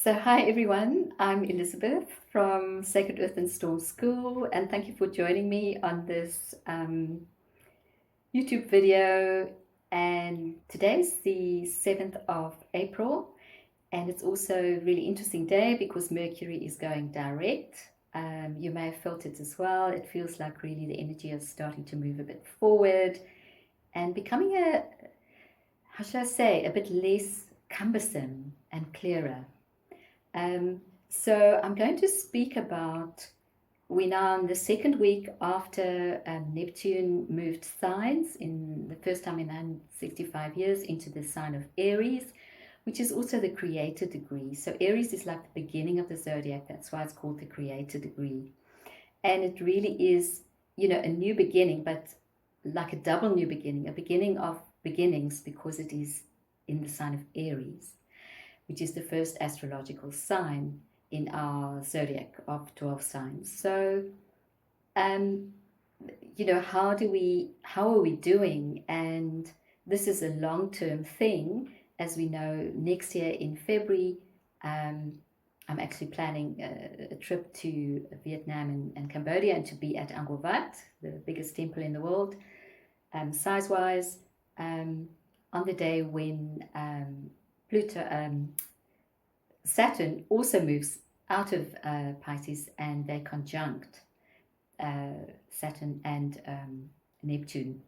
So, hi everyone, I'm Elizabeth from Sacred Earth and Storm School, and thank you for joining me on this YouTube video. And today's the 7th of April, and it's also a really interesting day because Mercury is going direct. You may have felt it as well. It feels like really the energy is starting to move a bit forward and becoming how should I say, a bit less cumbersome and clearer. So I'm going to speak about, we're now in the second week after Neptune moved signs in the first time in 165 years into the sign of Aries, which is also the creator degree. So Aries is like the beginning of the zodiac. That's why it's called the creator degree. And it really is, a new beginning, but like a double new beginning, a beginning of beginnings, because it is in the sign of Aries, which is the first astrological sign in our zodiac of 12 signs. So, how are we doing? And this is a long-term thing. As we know, next year in February, I'm actually planning a trip to Vietnam and Cambodia, and to be at Angkor Wat, the biggest temple in the world, size-wise, on the day when Saturn also moves out of Pisces, and they conjunct Saturn and Neptune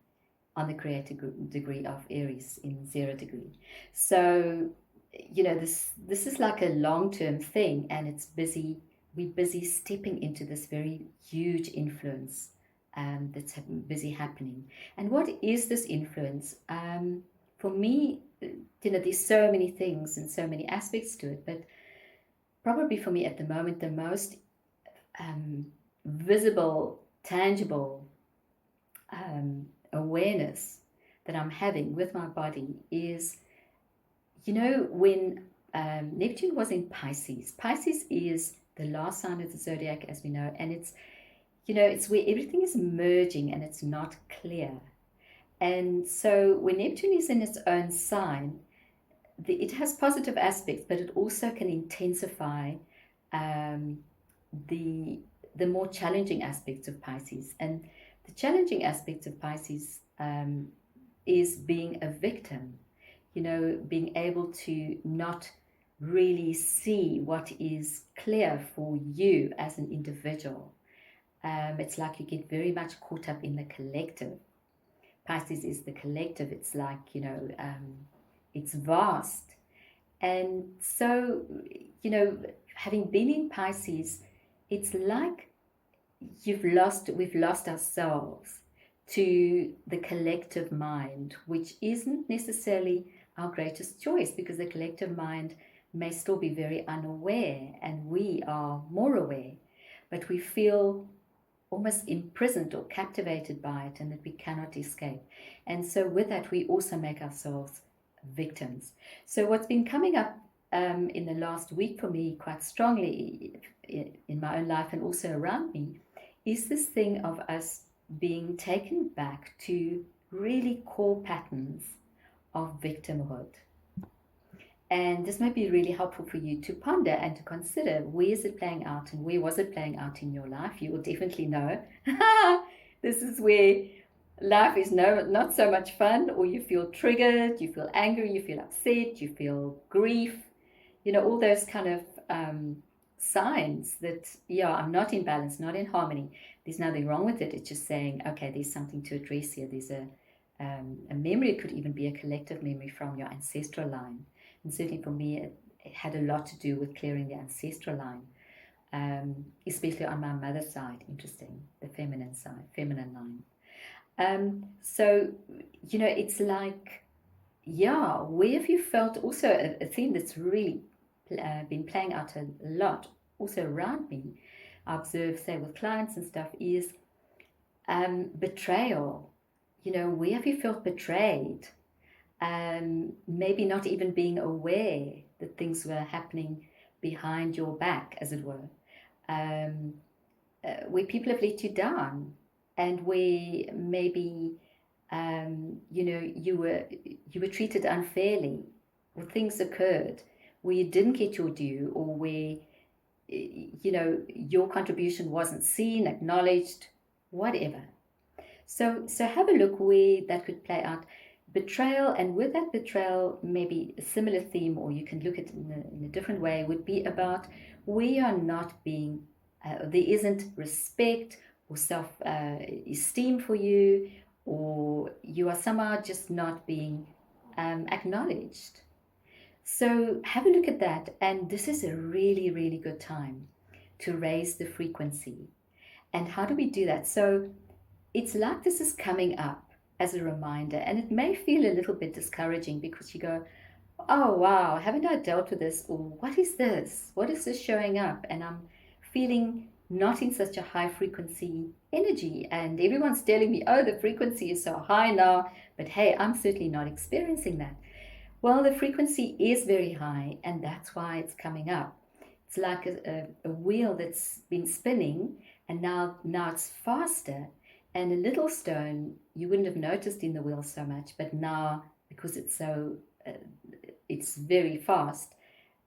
on the creator degree of Aries in 0 degree. So, this is like a long-term thing, and it's busy. We're busy stepping into this very huge influence that's busy happening. And what is this influence? For me, there's so many things and so many aspects to it, but probably for me at the moment, the most visible, tangible awareness that I'm having with my body is, when Neptune was in Pisces. Pisces is the last sign of the zodiac, as we know, and it's where everything is merging and it's not clear. And so when Neptune is in its own sign, it has positive aspects, but it also can intensify the more challenging aspects of Pisces. And the challenging aspects of Pisces is being a victim, being able to not really see what is clear for you as an individual. It's like you get very much caught up in the collective. Pisces is the collective. It's like, it's vast. And so, having been in Pisces, it's like we've lost ourselves to the collective mind, which isn't necessarily our greatest choice, because the collective mind may still be very unaware and we are more aware, but we feel almost imprisoned or captivated by it, and that we cannot escape. And so with that, we also make ourselves victims. So what's been coming up in the last week for me quite strongly in my own life and also around me is this thing of us being taken back to really core patterns of victimhood. And this might be really helpful for you to ponder and to consider, where is it playing out and where was it playing out in your life? You will definitely know this is where life is not so much fun, or you feel triggered, you feel angry, you feel upset, you feel grief, all those kind of signs that, I'm not in balance, not in harmony. There's nothing wrong with it. It's just saying, okay, there's something to address here. There's a memory. It could even be a collective memory from your ancestral line. And certainly for me, it had a lot to do with clearing the ancestral line, especially on my mother's side, interesting, the feminine line. So, it's like, where have you felt also a theme that's really been playing out a lot also around me, I observe, say, with clients and stuff, is betrayal. Where have you felt betrayed? Maybe not even being aware that things were happening behind your back, as it were, where people have let you down, and where maybe you were treated unfairly, or things occurred where you didn't get your due, or where your contribution wasn't seen, acknowledged, whatever. So have a look where that could play out. Betrayal, and with that betrayal, maybe a similar theme, or you can look at it in a different way, would be about where you are not being, there isn't respect or self esteem for you, or you are somehow just not being acknowledged. So have a look at that, and this is a really, really good time to raise the frequency. And how do we do that? So it's like this is coming up as a reminder, and it may feel a little bit discouraging because you go, oh wow, haven't I dealt with this? Or what is this? What is this showing up? And I'm feeling not in such a high frequency energy, and everyone's telling me, oh, the frequency is so high now, but hey, I'm certainly not experiencing that. Well, the frequency is very high, and that's why it's coming up. It's like a wheel that's been spinning, and now it's faster. And a little stone, you wouldn't have noticed in the wheel so much, but now, because it's very fast,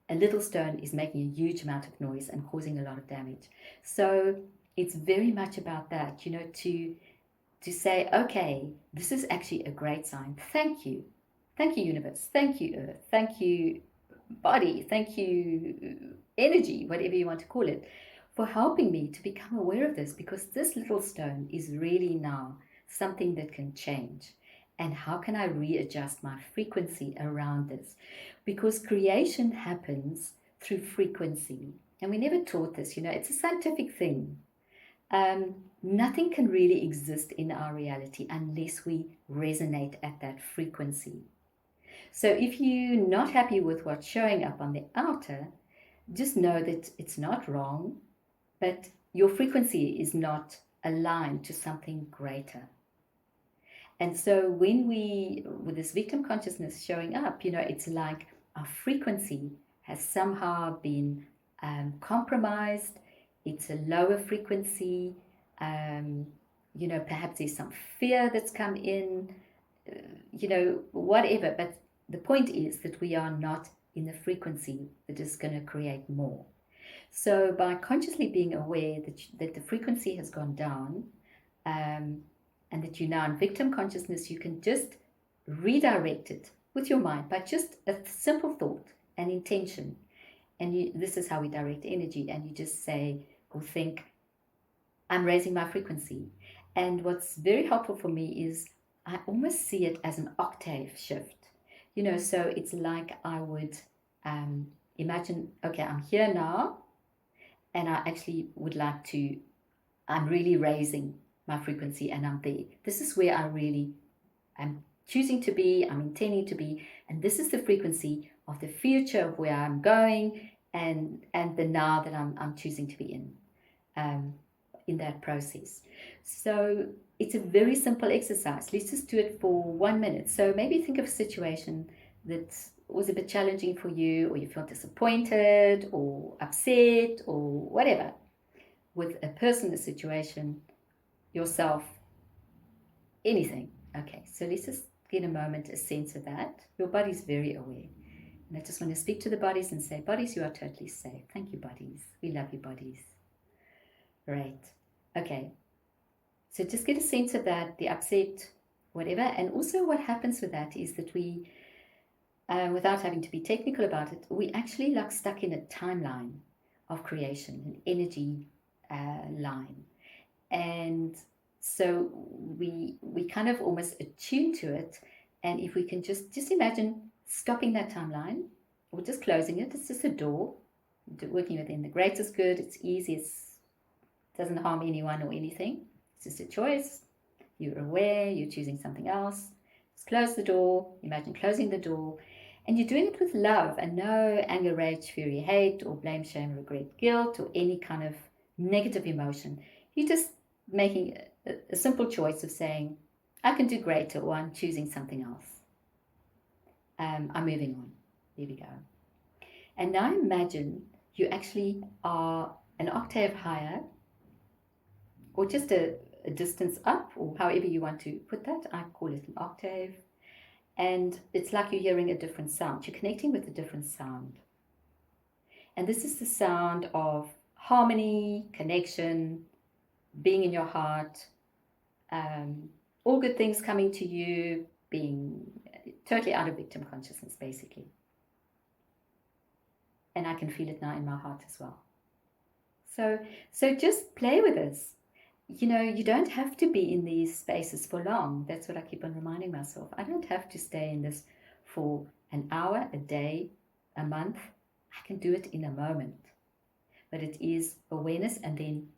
a little stone is making a huge amount of noise and causing a lot of damage. So it's very much about that, to say, okay, this is actually a great sign. Thank you. Thank you, universe. Thank you, earth. Thank you, body. Thank you, energy, whatever you want to call it, for helping me to become aware of this, because this little stone is really now something that can change. And how can I readjust my frequency around this? Because creation happens through frequency. And we never taught this, it's a scientific thing. Nothing can really exist in our reality unless we resonate at that frequency. So if you're not happy with what's showing up on the outer, just know that it's not wrong, but your frequency is not aligned to something greater. And so with this victim consciousness showing up, it's like our frequency has somehow been compromised. It's a lower frequency. Perhaps there's some fear that's come in, whatever. But the point is that we are not in the frequency that is going to create more. So by consciously being aware that the frequency has gone down, and that you're now in victim consciousness, you can just redirect it with your mind by just a simple thought and intention. And this is how we direct energy. And you just say or think, I'm raising my frequency. And what's very helpful for me is I almost see it as an octave shift. So it's like I would imagine, okay, I'm here now, and I actually would like to, I'm really raising my frequency, and I'm there. This is where I really am choosing to be, I'm intending to be, and this is the frequency of the future of where I'm going, and the now that I'm choosing to be in that process. So it's a very simple exercise. Let's just do it for 1 minute. So maybe think of a situation that was a bit challenging for you, or you felt disappointed or upset or whatever, with a person, a situation, yourself, anything. Okay, so let's just get a moment, a sense of that. Your body's very aware. And I just want to speak to the bodies and say, bodies, you are totally safe. Thank you, bodies. We love you, bodies. Right. Okay. So just get a sense of that, the upset, whatever. And also what happens with that is that we, without having to be technical about it, we actually like stuck in a timeline of creation, an energy line. And so we kind of almost attune to it. And if we can just imagine stopping that timeline or just closing it, it's just a door, working within the greatest good. It's easy, it doesn't harm anyone or anything. It's just a choice. You're aware, you're choosing something else. Just close the door, imagine closing the door. And you're doing it with love and no anger, rage, fury, hate, or blame, shame, regret, guilt, or any kind of negative emotion. You're just making a simple choice of saying, I can do greater, or I'm choosing something else. I'm moving on. There we go. And now imagine you actually are an octave higher, or just a distance up, or however you want to put that. I call it an octave. And it's like you're hearing a different sound. You're connecting with a different sound. And this is the sound of harmony, connection, being in your heart, all good things coming to you, being totally out of victim consciousness, basically. And I can feel it now in my heart as well. So just play with this. You don't have to be in these spaces for long. That's what I keep on reminding myself. I don't have to stay in this for an hour, a day, a month. I can do it in a moment. But it is awareness and then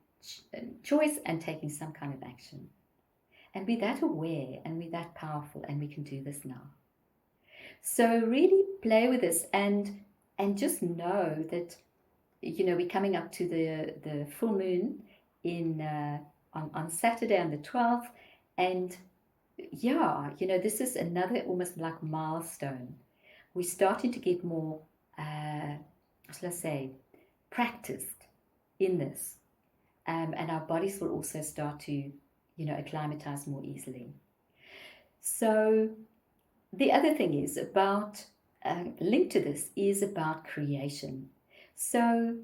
choice and taking some kind of action. And be that aware and be that powerful, and we can do this now. So really play with this and just know that, we're coming up to the full moon on Saturday on the 12th. And yeah, this is another almost like milestone. We're starting to get more, practiced in this. And our bodies will also start to, acclimatize more easily. So the other thing is about, linked to this, is about creation. So,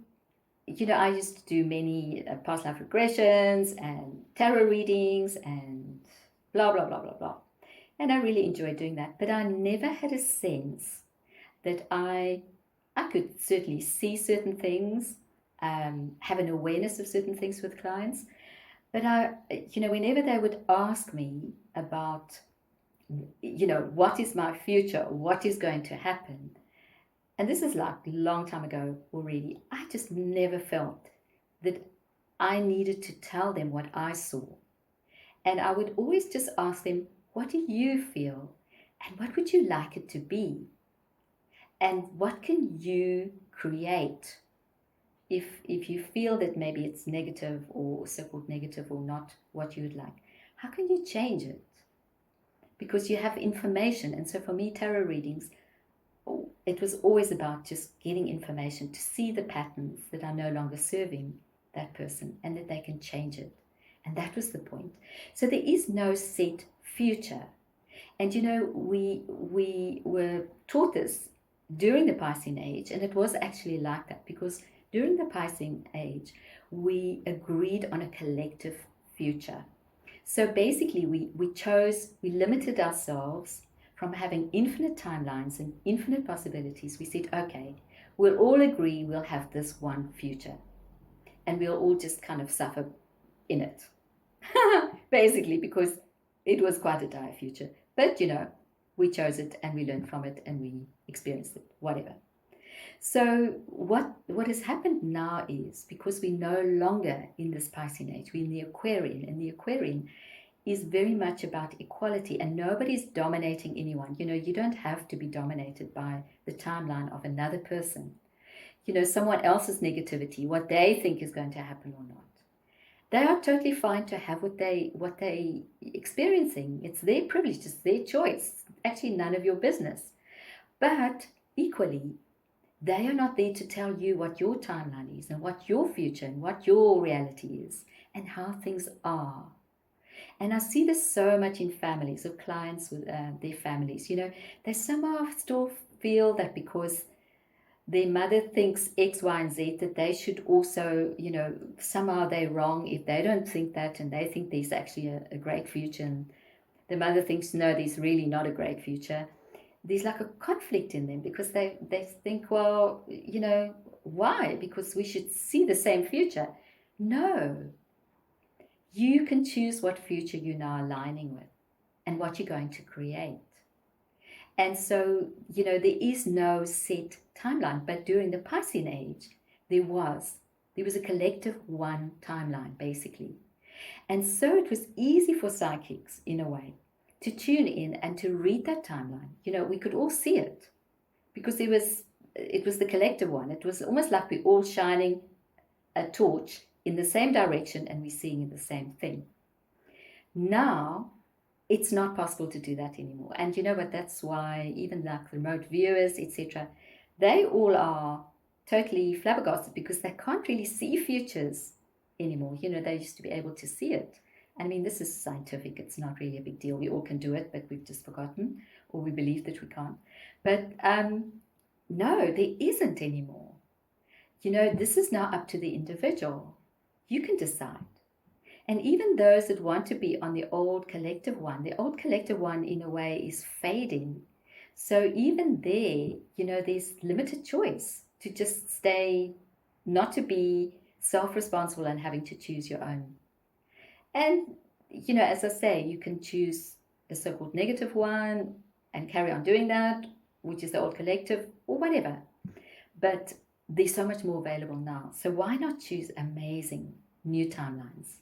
I used to do many past life regressions and tarot readings and blah, blah, blah, blah, blah. And I really enjoyed doing that. But I never had a sense that I could certainly see certain things, have an awareness of certain things with clients. But whenever they would ask me about, what is my future, what is going to happen, and this is like a long time ago already, I just never felt that I needed to tell them what I saw. And I would always just ask them, what do you feel? And what would you like it to be? And what can you create? If you feel that maybe it's negative or so-called negative or not what you would like, how can you change it? Because you have information. And so for me, tarot readings, it was always about just getting information to see the patterns that are no longer serving that person and that they can change it. And that was the point. So there is no set future. And we were taught this during the Piscean age, and it was actually like that, because during the Piscean age, we agreed on a collective future. So basically we limited ourselves from having infinite timelines and infinite possibilities. We said, okay, we'll all agree we'll have this one future, and we'll all just kind of suffer in it. Basically, because it was quite a dire future. But, we chose it and we learned from it and we experienced it, whatever. So what has happened now is, because we're no longer in this Piscean age, we're in the Aquarian, and the Aquarian is very much about equality, and nobody's dominating anyone. You don't have to be dominated by the timeline of another person. Someone else's negativity, what they think is going to happen or not. They are totally fine to have what they experiencing. It's their privilege, it's their choice. Actually, none of your business. But equally, they are not there to tell you what your timeline is and what your future and what your reality is and how things are. And I see this so much in families, of clients with their families. They somehow still feel that because their mother thinks X, Y, and Z, that they should also, somehow they're wrong if they don't think that, and they think there's actually a great future, and the mother thinks, no, there's really not a great future. There's like a conflict in them, because they think, well, why? Because we should see the same future. No. You can choose what future you're now aligning with and what you're going to create. And so, there is no set timeline. But during the Piscean age, there was a collective one timeline, basically. And so it was easy for psychics, in a way, to tune in and to read that timeline. We could all see it, because it was the collective one. It was almost like we're all shining a torch in the same direction, and we're seeing the same thing. Now, it's not possible to do that anymore. And you know what? That's why even like remote viewers, etc., they all are totally flabbergasted, because they can't really see futures anymore. They used to be able to see it. I mean, this is scientific. It's not really a big deal. We all can do it, but we've just forgotten, or we believe that we can't. But no, there isn't anymore. This is now up to the individual. You can decide. And even those that want to be on the old collective one in a way is fading. So even there, there's limited choice to just stay, not to be self-responsible and having to choose your own. And, as I say, you can choose the so-called negative one and carry on doing that, which is the old collective or whatever. But there's so much more available now. So why not choose amazing new timelines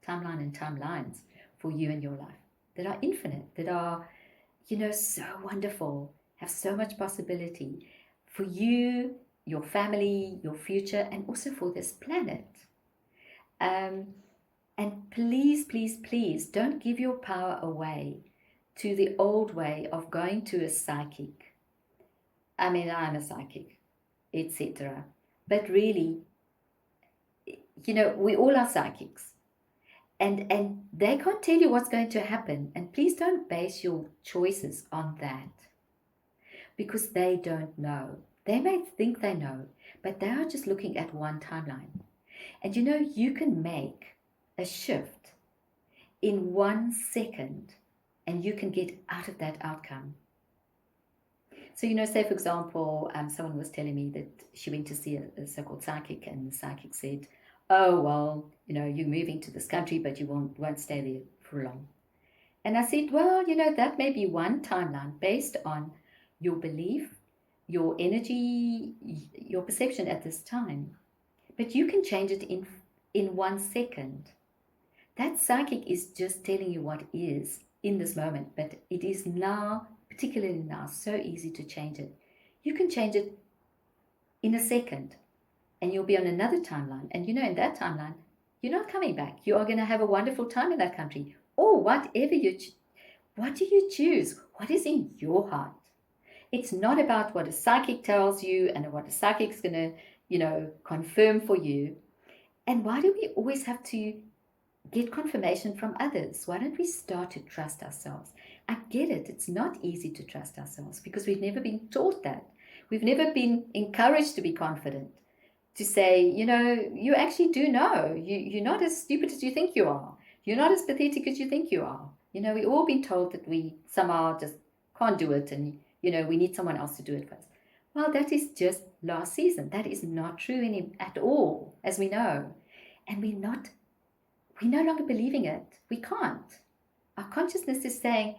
and timelines for you and your life that are infinite, that are, so wonderful, have so much possibility for you, your family, your future, and also for this planet. And please, please, please don't give your power away to the old way of going to a psychic. I mean, I'm a psychic, etc. But really, we all are psychics. And they can't tell you what's going to happen. And please don't base your choices on that, because they don't know. They may think they know, but they are just looking at one timeline. And you can make a shift in 1 second and you can get out of that outcome. So, say, for example, someone was telling me that she went to see a so-called psychic, and the psychic said, oh, well, you're moving to this country, but you won't stay there for long. And I said, well, that may be one timeline based on your belief, your energy, your perception at this time. But you can change it in 1 second. That psychic is just telling you what is in this moment, but it is now, particularly now, so easy to change it. You can change it in a second, and you'll be on another timeline. And in that timeline, you're not coming back. You are going to have a wonderful time in that country, or whatever what do you choose? What is in your heart? It's not about what a psychic tells you and what a psychic's going to, confirm for you. And why do we always have to get confirmation from others? Why don't we start to trust ourselves? I get it. It's not easy to trust ourselves because we've never been taught that. We've never been encouraged to be confident, to say, you actually do know. You're not as stupid as you think you are. You're not as pathetic as you think you are. We've all been told that we somehow just can't do it, and, we need someone else to do it for us. Well, that is just last season. That is not true at all, as we know. And we're no longer believing it. We can't. Our consciousness is saying,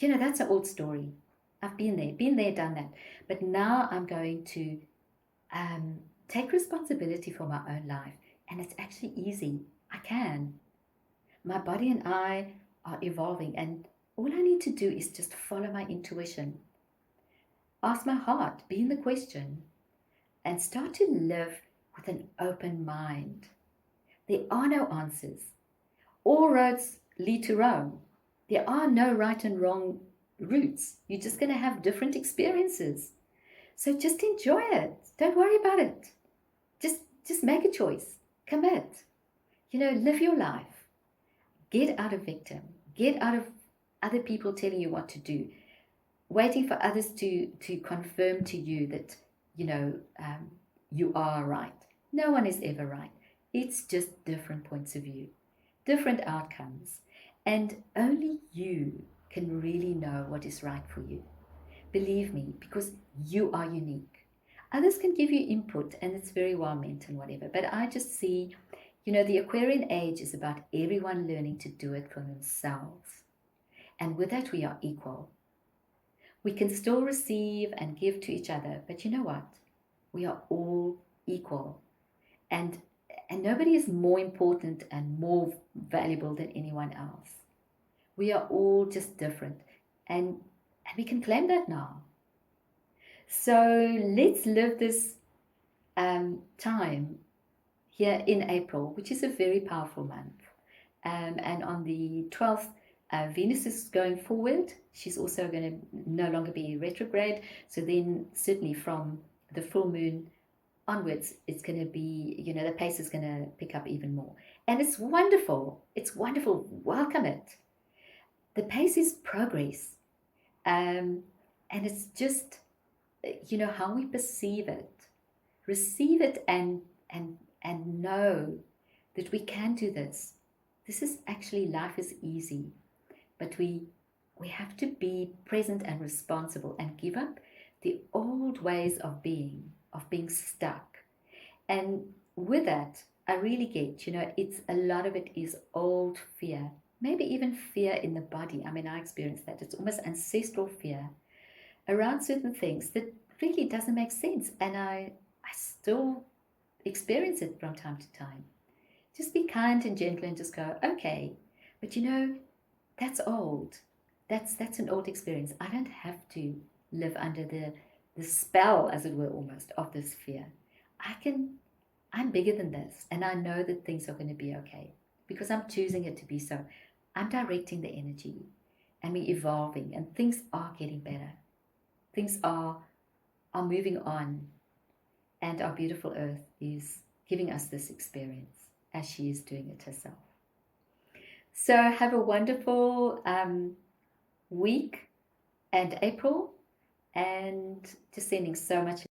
that's an old story. I've been there, done that. But now I'm going to take responsibility for my own life. And it's actually easy. I can. My body and I are evolving. And all I need to do is just follow my intuition. Ask my heart, be in the question, and start to live with an open mind. There are no answers. All roads lead to Rome. There are no right and wrong routes. You're just going to have different experiences. So just enjoy it. Don't worry about it. Just make a choice. Commit. Live your life. Get out of victim. Get out of other people telling you what to do. Waiting for others to confirm to you that, you are right. No one is ever right. It's just different points of view, different outcomes. And only you can really know what is right for you. Believe me, because you are unique. Others can give you input, and it's very well meant and whatever. But I just see, the Aquarian age is about everyone learning to do it for themselves. And with that, we are equal. We can still receive and give to each other. But you know what? We are all equal. And nobody is more important and more valuable than anyone else. We are all just different. And we can claim that now. So let's live this time here in April, which is a very powerful month. And on the 12th, Venus is going forward. She's also going to no longer be retrograde. So then certainly from the full moon onwards, it's going to be, the pace is going to pick up even more. And it's wonderful. It's wonderful. Welcome it. The pace is progress. And it's just, how we perceive it. receive it and know that we can do this. This is actually, life is easy, but we have to be present and responsible and give up the old ways of being stuck. And with that, I really get, it's a lot of it is old fear, maybe even fear in the body. I mean, I experience that. It's almost ancestral fear around certain things that really doesn't make sense. And I still experience it from time to time. Just be kind and gentle and just go, okay, but that's old. That's an old experience. I don't have to live under the spell, as it were, almost of this fear. I'm bigger than this, and I know that things are going to be okay because I'm choosing it to be so. I'm directing the energy, and we're evolving, and things are getting better. Things are moving on, and our beautiful Earth is giving us this experience as she is doing it herself. So have a wonderful week and April, and just sending so much